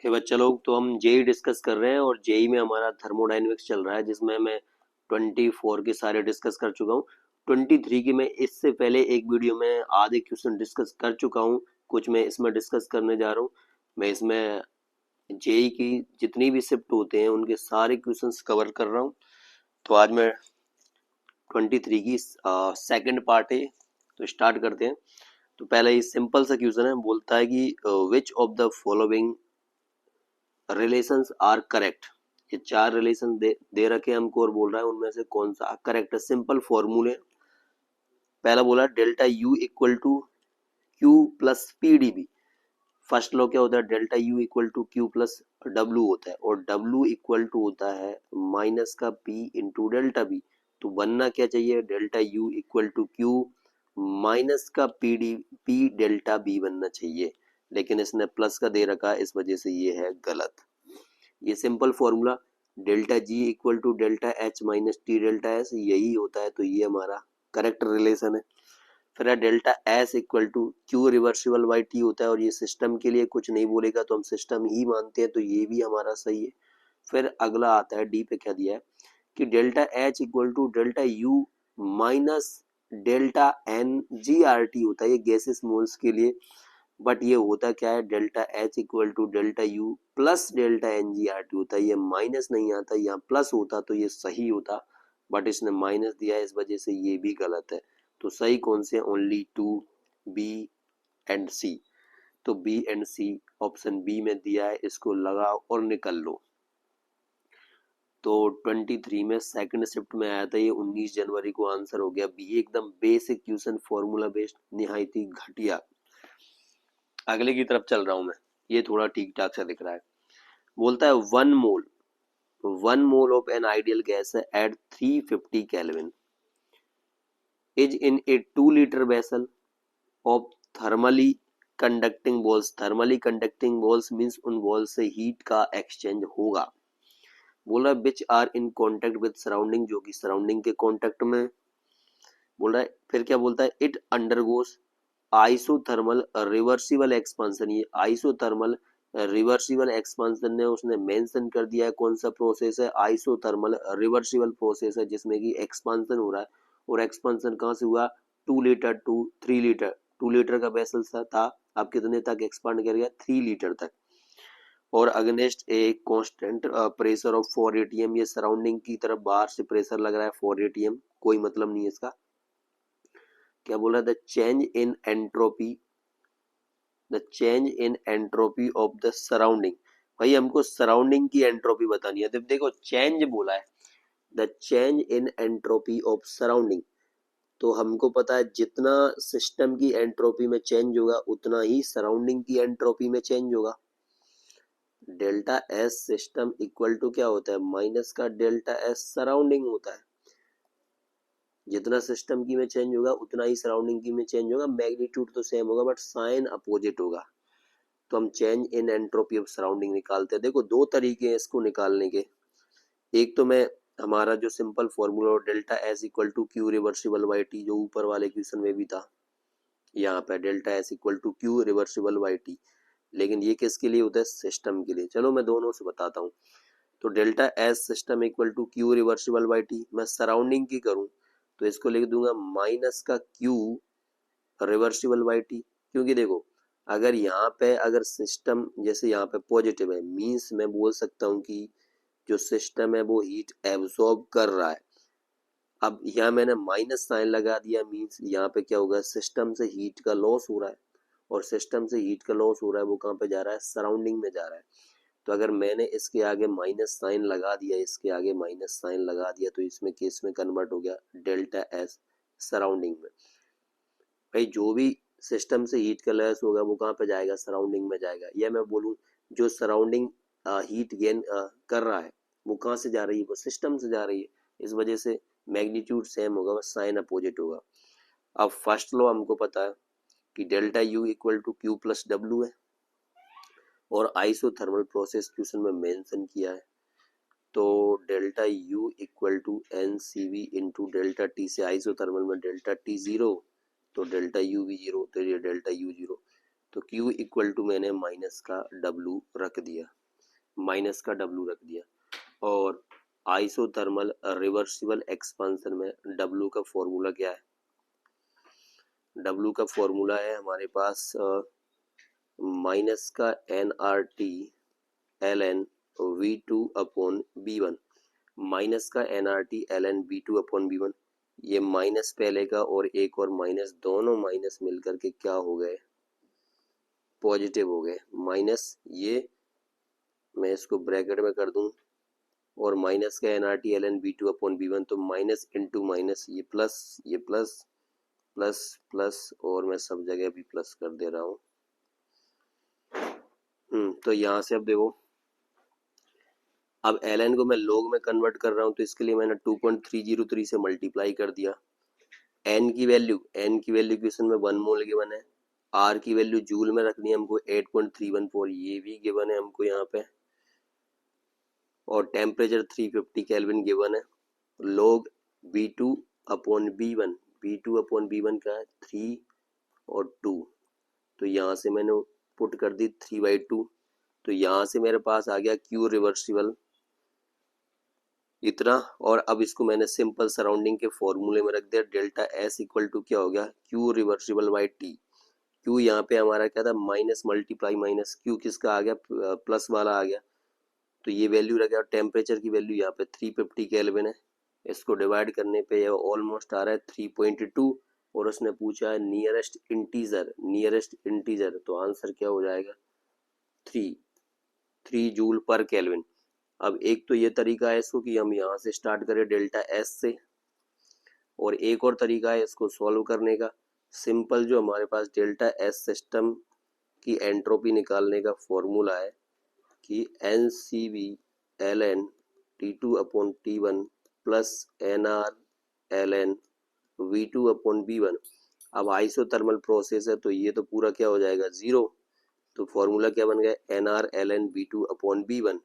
हे बच्चा लोग, तो हम जेई डिस्कस कर रहे हैं और जेई में हमारा थर्मोडायनेमिक्स चल रहा है, जिसमें मैं 24 के सारे डिस्कस कर चुका हूँ। 23 की मैं इससे पहले एक वीडियो में आधे क्वेश्चन डिस्कस कर चुका हूँ। कुछ मैं इसमें डिस्कस करने जा रहा हूँ। मैं इसमें जेई की जितनी भी शिफ्ट होते हैं उनके सारे क्वेश्चंस कवर कर रहा हूँ। तो आज मैं 23 की सेकंड पार्ट है, तो स्टार्ट करते हैं। तो पहले ये सिंपल सा क्वेश्चन है, बोलता है कि which of the following relations are correct. ये चार रिलेशन दे रखे हैं हमको और बोल रहा है उनमें से कौन सा करेक्ट है। सिंपल फॉर्मूले, पहला बोला delta U equal to Q plus P D B. First law क्या होता है, delta U equal to Q plus W होता है, और डब्ल्यू इक्वल टू होता है माइनस का पी इंटू डेल्टा बी। तो बनना क्या चाहिए, delta U equal to Q minus का पी डेल्टा बी बनना चाहिए, लेकिन इसने प्लस का दे रखा है, इस वजह से ये है गलत। ये simple formula delta G equal to delta H minus T delta S यही होता है, तो ये हमारा करेक्ट रिलेशन है। फिर है delta S equal to Q reversible by T होता है, और ये सिस्टम के लिए कुछ नहीं बोलेगा तो हम सिस्टम ही मानते हैं, तो ये भी हमारा सही है। फिर अगला आता है डी पे, क्या दिया है कि delta H equal to delta U minus delta N G R T होता है, ये गैसेस मोल्स के लिए। बट ये होता क्या है, delta H equal to delta U plus delta N G R T होता है। ये माइनस नहीं आता, यहाँ प्लस होता तो ये सही होता, बट इसने माइनस दिया है, इस वजह से ये भी गलत है। तो सही कौन से, only two, B and C. तो B and C option B में दिया है, इसको लगाओ और निकल लो। तो 23 में सेकंड शिफ्ट में आया था, ये 19 जनवरी को आंसर हो गया बी। एकदम बेसिक क्वेश्चन, फॉर्मूला बेस्ड, निहायत ही घटिया। अगले की तरफ चल रहा हूं मैं, ये थोड़ा ठीक ठाक सा दिख रहा है। बोलता है one mole of an ideal gas at 350 kelvin is in a 2 litre vessel of thermally conducting balls. Thermally conducting balls means उन बॉल से हीट का एक्सचेंज होगा। बोल रहा है which are in contact with surrounding, जो कि सराउंडिंग के कॉन्टेक्ट में। बोल रहा है फिर क्या बोलता है, it undergoes isothermal reversible expansion. ये आइसोथर्मल रिवर्सिबल एक्सपांसन ने उसने मेंशन कर दिया है कौन सा प्रोसेस है, आइसोथर्मल रिवर्सिबल प्रोसेस है, जिसमें कि एक्सपांसन हो रहा है। और एक्सपांसन कहाँ से हुआ, 2 लीटर टू 3 लीटर। 2 लीटर का वेसल था, आप कितने तक एक्सपांड कर गया, 3 लीटर तक। और against a constant pressure of 4 ATM. ये सराउंडिंग की तरफ बाहर से प्रेशर लग रहा है 4 एटीएम, कोई मतलब नहीं है इसका। क्या बोल रहा है, the change in entropy of the surrounding. भाई हमको सराउंडिंग की एंट्रोपी बतानी है, तो देखो चेंज बोला है, the change in entropy of surrounding. तो हमको पता है जितना सिस्टम की एंट्रोपी में चेंज होगा उतना ही सराउंडिंग की एंट्रोपी में चेंज होगा। Delta S system equal to क्या होता है, माइनस का डेल्टा एस सराउंडिंग होता है। जितना सिस्टम की में चेंज होगा उतना ही सराउंडिंग की में चेंज होगा। मैग्नीट्यूड तो सेम होगा बट साइन अपोजिट होगा। तो हम change in entropy of surrounding निकालते हैं। देखो दो तरीके हैं इसको निकालने के। एक तो मैं हमारा जो simple formula delta S equal to Q reversible by T, जो ऊपर वाले क्वेश्चन में भी था, यहाँ पे delta S equal to Q reversible by T. लेकिन ये किसके लिए होता है, सिस्टम के लिए। चलो मैं दोनों से बताता हूँ। तो delta S system equal to Q reversible by T, मैं सराउंडिंग की करूँ तो इसको लिख दूंगा माइनस का क्यू रिवर्सिबल बाई टी। क्योंकि देखो अगर यहाँ पे अगर सिस्टम जैसे यहाँ पे पॉजिटिव है, मीन्स मैं बोल सकता हूँ कि जो सिस्टम है वो हीट एब्सॉर्ब कर रहा है। अब यहाँ मैंने माइनस साइन लगा दिया, मीन्स यहाँ पे क्या होगा, सिस्टम से हीट का लॉस हो रहा है। और सिस्टम से हीट का लॉस हो रहा है वो कहाँ पे जा रहा है, सराउंडिंग में जा रहा है। तो अगर मैंने इसके आगे माइनस साइन लगा दिया, इसके आगे माइनस साइन लगा दिया, तो इसमें केस में कन्वर्ट हो गया डेल्टा एस सराउंडिंग में। भाई जो भी सिस्टम से हीट का लॉस होगा वो कहाँ पे जाएगा, सराउंडिंग में जाएगा। या मैं बोलूँ जो सराउंडिंग हीट गेन कर रहा है वो कहाँ से जा रही है, वो सिस्टम से जा रही है। इस वजह से मैग्नीट्यूड सेम होगा, बस साइन अपोजिट होगा। अब फर्स्ट लॉ हमको पता है कि delta U equal to Q plus W है, और आइसोथर्मल प्रोसेस क्वेश्चन में मेंशन किया है। तो delta U equal to N C V into delta T से आइसोथर्मल में डेल्टा टी जीरो, तो डेल्टा यू भी जीरो, तो ये डेल्टा यू जीरो। तो Q इक्वल टू मैंने माइनस का W रख दिया, माइनस का W रख दिया। और आइसोथर्मल रिवर्सिबल एक्सपांशन में W का फॉर्मूला क्या है? W का फॉर्मूला है हमारे पास माइनस का nRT ln V2 upon B1, minus का nRT ln V2 upon B1। ये माइनस पहले का और एक और माइनस, दोनों माइनस मिलकर के क्या हो गए? पॉजिटिव हो गए। माइनस ये मैं इसको ब्रैकेट में कर दूं, और माइनस का nRT ln V2 upon B1, तो माइनस इंटू माइनस, ये प्लस, ये प्लस, प्लस प्लस, और मैं सब जगह भी प्लस कर दे रहा हूँ। तो यहाँ से अब देखो, अब ln को मैं log में कन्वर्ट कर रहा हूँ, तो इसके लिए मैंने 2.303 से मल्टीप्लाई कर दिया। n की वैल्यू क्वेश्चन में 1 मोल गिवन है, r की वैल्यू जूल में रखनी है हमको 8.314, ये भी गिवन है हमको यहाँ पे, और टेम्परेचर 350 केल्विन गिवन है। log V2 upon B1, V2 upon B1 का है 3 और 2, तो यहाँ से मैंने पुट कर दी 3/2, तो यहाँ से मेरे पास आ गया Q रिवर्सिबल इतना। और अब इसको मैंने सिंपल सराउंडिंग के फॉर्मूले में रख दिया, डेल्टा S इक्वल टू क्या हो गया? Q reversible by T। Q यहाँ पे हमारा क्या था? माइनस मल्टीप्लाई माइनस, Q किसका आ गया? प्लस वाला आ गया, तो ये वैल्यू रह गया। टेम्परेचर की वैल्यू यहाँ पे 350 केल्विन है, इसको डिवाइड करने पे ये ऑलमोस्ट आ रहा है 3.2, और उसने पूछा है नियरेस्ट इंटीजर, तो आंसर क्या हो जाएगा? 3 जूल पर केल्विन। अब एक तो ये तरीका है इसको कि हम यहाँ से स्टार्ट करें डेल्टा एस से, और एक और तरीका है इसको सॉल्व करने का। सिंपल जो हमारे पास डेल्टा एस सिस्टम की एंट्रोपी निकालने का फॉर्मूला है कि NCV ln T2 upon T1 plus NR ln V2 upon B1। अब आइसोथर्मल प्रोसेस है, तो ये तो पूरा क्या हो जाएगा? 0। तो फॉर्मूला क्या बन गया? NR ln V2 upon B1।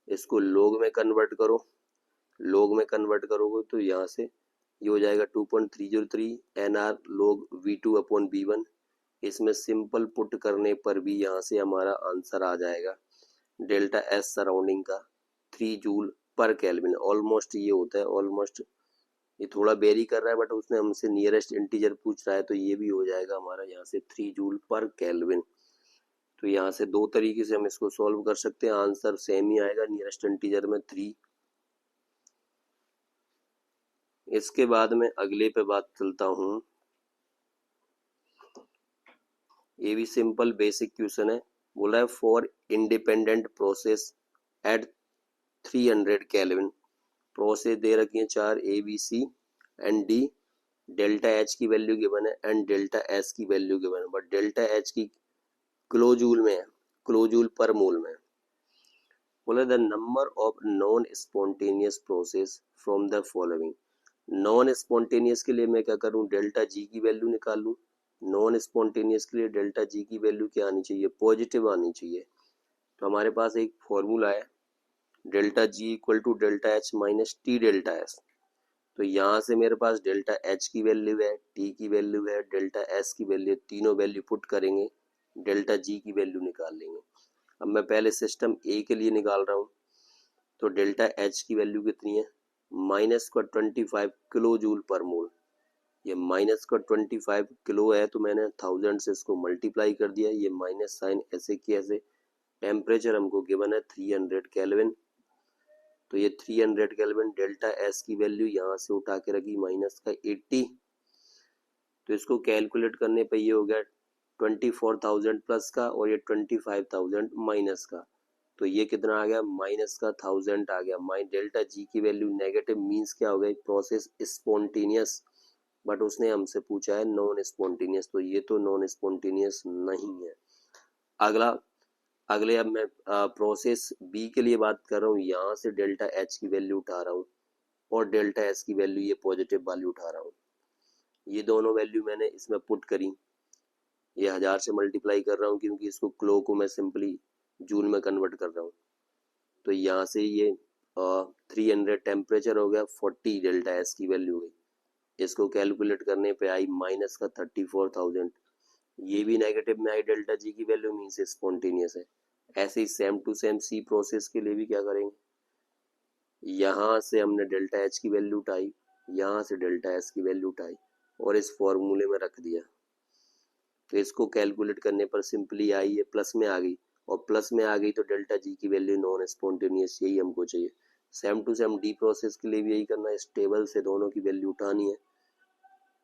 इसको log में कन्वर्ट करो, log में कन्वर्ट करोगे तो यहाँ से ये हो जाएगा 2.303 NR log V2 upon B1। इसमें सिंपल पुट करने पर भी यहाँ से हमारा आंसर आ जाएगा डेल्टा एस सराउंडिंग का 3 जूल पर केल्विन। ऑलमोस्ट ये होता है, ऑलमोस्ट ये थोड़ा वेरी कर रहा है, बट उसने हमसे नियरेस्ट इंटीजर पूछ रहा है, तो ये भी हो जाएगा हमारा यहाँ से 3 जूल पर केल्विन। तो यहाँ से दो तरीके से हम इसको सॉल्व कर सकते हैं, आंसर सेम ही आएगा, नियरेस्ट इंटीजर में 3। इसके बाद में अगले पे बात चलता हूँ, ये भी सिंपल बेसिक क्वेश्चन है। बोला है for independent process at 300 kelvin, process दे रखी है 4 ABC and D, delta H की वैल्यू गिवन है एंड डेल्टा S की वैल्यू गिवन है, बट डेल्टा H की किलोजूल में है, किलोजूल पर मोल में। बोला the number of non spontaneous process from the following. Non spontaneous के लिए मैं क्या करूं? डेल्टा G की वैल्यू निकाल लूं। नॉन स्पॉन्टेनियस के लिए डेल्टा G की वैल्यू क्या आनी चाहिए? पॉजिटिव आनी चाहिए। तो हमारे पास एक फॉर्मूला है delta G equal to delta H minus T delta S। तो यहाँ से मेरे पास डेल्टा H की वैल्यू है, T की वैल्यू है, डेल्टा S की वैल्यू, तीनों वैल्यू पुट करेंगे, डेल्टा G की वैल्यू निकाल लेंगे। अब मैं पहले सिस्टम A के लिए निकाल रहा हूँ, तो डेल्टा H की वैल्यू कितनी है? माइनस का 25 किलो जूल पर मोल। ये माइनस का 25 किलो है, तो मैंने 1000 से इसको मल्टीप्लाई कर दिया, ये माइनस साइन ऐसे की ऐसे। टेम्परेचर हमको गिवन है 300 केल्विन, तो ये 300 केल्विन। डेल्टा एस की वैल्यू यहाँ से उठा के रखी माइनस का 80, तो इसको कैलकुलेट करने पे ये हो गया 24,000 प्लस का, और ये 25,000 माइनस का, तो ये कितना आ गया? माइनस का 1000 आ गया। डेल्टा जी की वैल्यू नेगेटिव मीन्स क्या हो गई? प्रोसेस स्पॉन्टेनियस, बट उसने हमसे पूछा है नॉन स्पॉन्टेनियस, तो ये तो नॉन स्पॉन्टेनियस नहीं है। अगले अब मैं प्रोसेस बी के लिए बात कर रहा हूँ, यहाँ से डेल्टा एच की वैल्यू उठा रहा हूँ और डेल्टा एस की वैल्यू ये पॉजिटिव वैल्यू उठा रहा हूँ। ये दोनों वैल्यू मैंने इसमें पुट करी, ये 1000 से मल्टीप्लाई कर रहा हूँ क्योंकि इसको क्लो को मैं सिंपली जूल में कन्वर्ट कर रहा हूँ। तो यहाँ से ये 300 टेम्परेचर हो गया, 40 डेल्टा एस की वैल्यू हुई, इसको कैलकुलेट करने पे आई माइनस का 34,000। ये भी नेगेटिव में आई, डेल्टा जी की वैल्यू मीन्स स्पॉन्टेनियस है। ऐसे ही same to same C process के लिए भी क्या करेंगे, यहाँ से हमने डेल्टा एच की वैल्यू उठाई, यहाँ से डेल्टा एस की वैल्यू उठाई और इस फॉर्मूले में रख दिया। तो इसको कैलकुलेट करने पर सिंपली आई ये प्लस में आ गई, और प्लस में आ गई तो डेल्टा जी की वैल्यू नॉन स्पॉन्टेनियस, यही हमको चाहिए। Same to same the process के लिए भी यही करना है, इस टेबल से दोनों की वैल्यू उठानी है,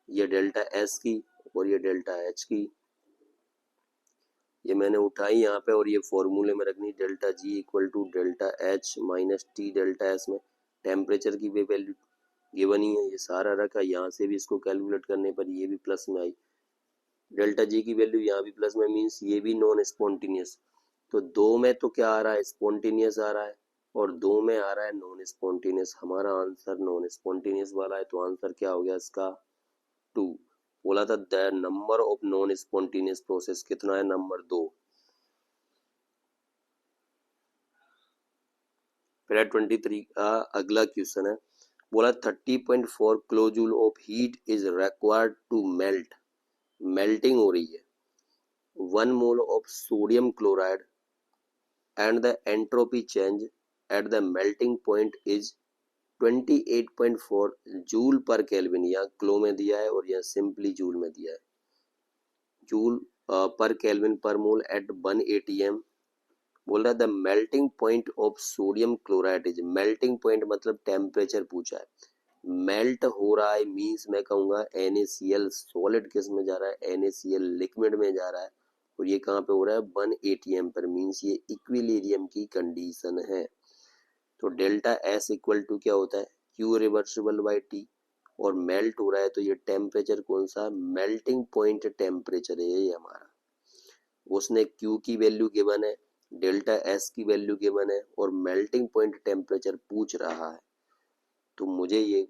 ये डेल्टा एस की और ये डेल्टा एच की, ये मैंने उठाई यहाँ पे और ये फॉर्मूले में रखनी, delta G equal to delta H minus T delta S में टेम्परेचर की भी वैल्यू गिवन ही है, ये सारा रखा, यहाँ से भी इसको कैलकुलेट करने पर ये भी प्लस में आई, डेल्टा जी की वैल्यू यहाँ भी प्लस में, मीन्स ये भी नॉन स्पॉन्टेनियस। तो दो में तो क्या आ रहा है, स्पॉन्टेनियस आ रहा है, और दो में आ रहा है नॉन स्पॉन्टेनियस। हमारा आंसर नॉन स्पॉन्टेनियस वाला है, तो आंसर क्या हो गया इसका 2। बोला था the number of non spontaneous process कितना है, नंबर 2। फिर 23 का अगला क्वेश्चन है, बोला 30.4 kilo joule of heat is required to melt, melting हो रही है 1 mole of sodium chloride and the entropy change at the melting point is 28.4 joule पर केल्विन। यहाँ क्लो में दिया है और यहाँ सिंपली जूल में दिया है, जूल पर केल्विन पर मोल एट 1 atm। बोल रहा है the melting point of sodium chloride is, melting point मतलब टेम्परेचर पूछा है, मेल्ट हो रहा है मीन्स मैं कहूँगा NaCl सॉलिड किस में जा रहा है, NaCl लिक्विड में जा रहा है, और ये कहाँ पे हो रहा है 1 atm पर, मीन्स ये इक्विलिब्रियम की कंडीशन है। तो डेल्टा एस इक्वल टू क्या होता है, क्यू रिवर्सिबल बाई टी, और मेल्ट हो रहा है तो ये टेम्परेचर कौन सा, मेल्टिंग पॉइंट टेम्परेचर है ये हमारा। उसने क्यू की वैल्यू गिवन है, डेल्टा एस की वैल्यू गिवन है, और मेल्टिंग पॉइंट टेम्परेचर पूछ रहा है, तो मुझे ये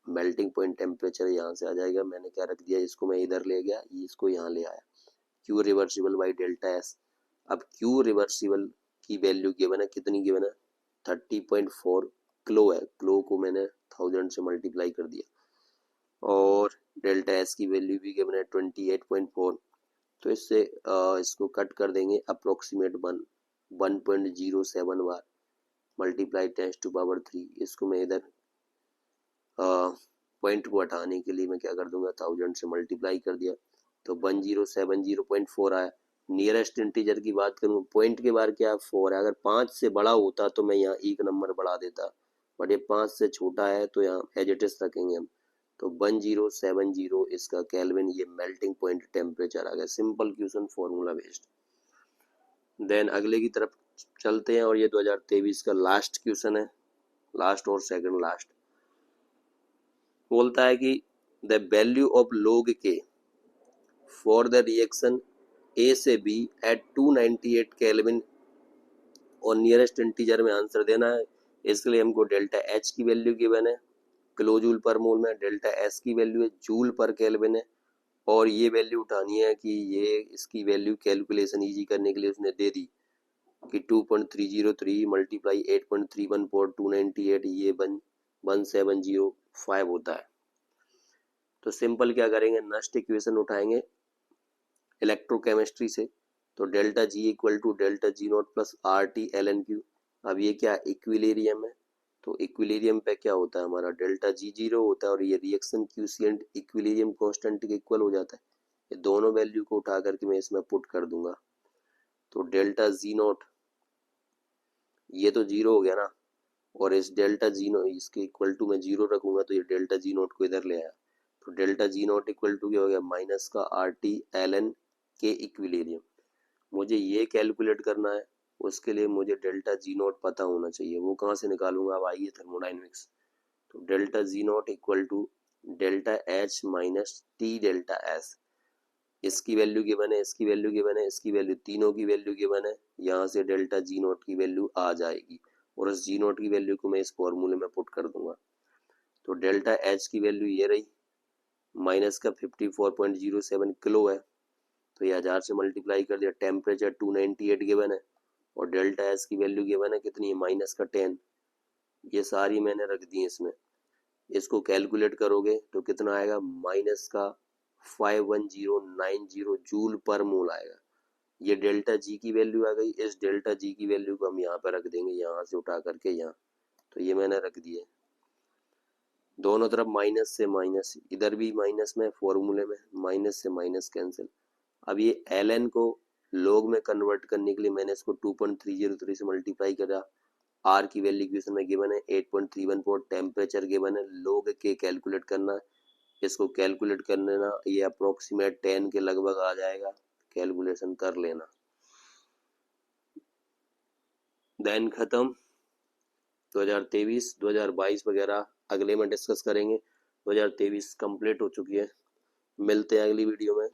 मेल्टिंग पॉइंट टेम्परेचर यहाँ से आ जाएगा। मैंने क्या रख दिया, इसको मैं इधर ले गया, इसको यहाँ ले आया, Q reversible by delta S. अब क्यू रिवर्सिबल की वैल्यू गिवन है, कितनी गिवन है 30.4 किलो है, किलो को मैंने 1000 से मल्टीप्लाई कर दिया, और डेल्टा एस की वैल्यू भी गिवन है 28.4। तो इससे इसको कट कर देंगे, अप्रोक्सीमेट 1.07 बार मल्टीप्लाई 10⁻3। इसको मैं इधर पॉइंट को हटाने के लिए मैं क्या कर दूंगा, 1000 से मल्टीप्लाई कर दिया, तो 1070.4 आया। नियरेस्ट इंटीजर की बात करूँ, पॉइंट के बार क्या 4 है, अगर 5 से बड़ा होता तो मैं यहाँ एक नंबर बढ़ा देता, बट ये 5 से छोटा है तो यहाँ एज इट इज रखेंगे हम, तो 1070 इसका केल्विन, ये मेल्टिंग पॉइंट टेम्परेचर आ गया। Simple question, formula based. Then अगले की तरफ चलते हैं, और ये 2023 का लास्ट क्वेश्चन है, लास्ट और सेकंड लास्ट। बोलता है कि the value of log K for the reaction A से बी एट 298 केल्विन, और नियरेस्ट इंटीजर में आंसर देना है। इसके लिए हमको डेल्टा एच की वैल्यू गिवन है किलो जूल पर मोल में, डेल्टा एस की वैल्यू है जूल पर केल्विन है, और ये वैल्यू उठानी है कि ये इसकी वैल्यू कैलकुलेशन इजी करने के लिए उसने दे दी कि 2.303 मल्टीप्लाई 8.314 298, ये 1705 होता है। तो सिंपल क्या करेंगे, नस्ट इक्वेशन उठाएंगे इलेक्ट्रोकेमिस्ट्री से, तो delta G equal to delta G naught plus R T L N Q. अब ये क्या इक्विलिब्रियम है, तो इक्विलिब्रियम पे क्या होता है हमारा, डेल्टा जी जीरो होता है, और ये रिएक्शन क्यूसिएंट इक्विलिब्रियम कांस्टेंट के इक्वल हो जाता है। ये दोनों वैल्यू को उठा करके मैं इसमें पुट कर दूंगा, तो डेल्टा जी नॉट ये तो जीरो हो गया ना, और इस डेल्टा जी नॉट इसके इक्वल टू मैं जीरो रखूंगा, तो ये डेल्टा जी नॉट को इधर ले आया, तो delta G naught equal to क्या हो गया, माइनस का R T L N K equilibrium. मुझे ये कैलकुलेट करना है, उसके लिए मुझे डेल्टा जी नॉट पता होना चाहिए, वो कहाँ से निकालूंगा, अब आइए थर्मोडाइनमिक्स। तो delta G naught equal to delta H minus T delta S, इसकी वैल्यू गिवन है, इसकी वैल्यू गिवन है, इसकी वैल्यू, तीनों की वैल्यू गिवन है, यहाँ से डेल्टा जी नॉट की वैल्यू आ जाएगी, और उस जी नॉट की वैल्यू को मैं इस फॉर्मूले में पुट कर दूंगा। तो डेल्टा एच की वैल्यू ये रही, माइनस का 54.07 किलो है, तो ये 1000 से मल्टीप्लाई कर दिया, टेम्परेचर 298 गिवन है, और डेल्टा एस की वैल्यू गिवन है कितनी है, माइनस का 10। ये सारी मैंने रख दी इसमें, इसको कैलकुलेट करोगे तो कितना आएगा, माइनस का 5190 जूल पर मोल आएगा। ये डेल्टा जी की वैल्यू आ गई। इस डेल्टा जी की वैल्यू को हम यहाँ पर रख देंगे, यहाँ से उठा करके यहाँ, तो ये मैंने रख दिए। दोनों तरफ माइनस से माइनस, इधर भी माइनस में, फॉर्मूले में माइनस से माइनस कैंसिल। अब ये एल एन को लोग में कन्वर्ट करने के लिए मैंने इसको 2.303 से मल्टीप्लाई करा। आर की वैल्यू इक्वेशन में गिवन है 8.314, टेम्परेचर गिवन है, लोग के कैलकुलेट करना है। इसको कैलकुलेट करने ना, ये अप्रोक्सीमेट 10 के लगभग आ जाएगा, कैलकुलेशन कर लेना। देन खत्म। 2023 2022 वगैरह अगले में डिस्कस करेंगे। 2023 कंप्लीट हो चुकी है। मिलते हैं अगली वीडियो में।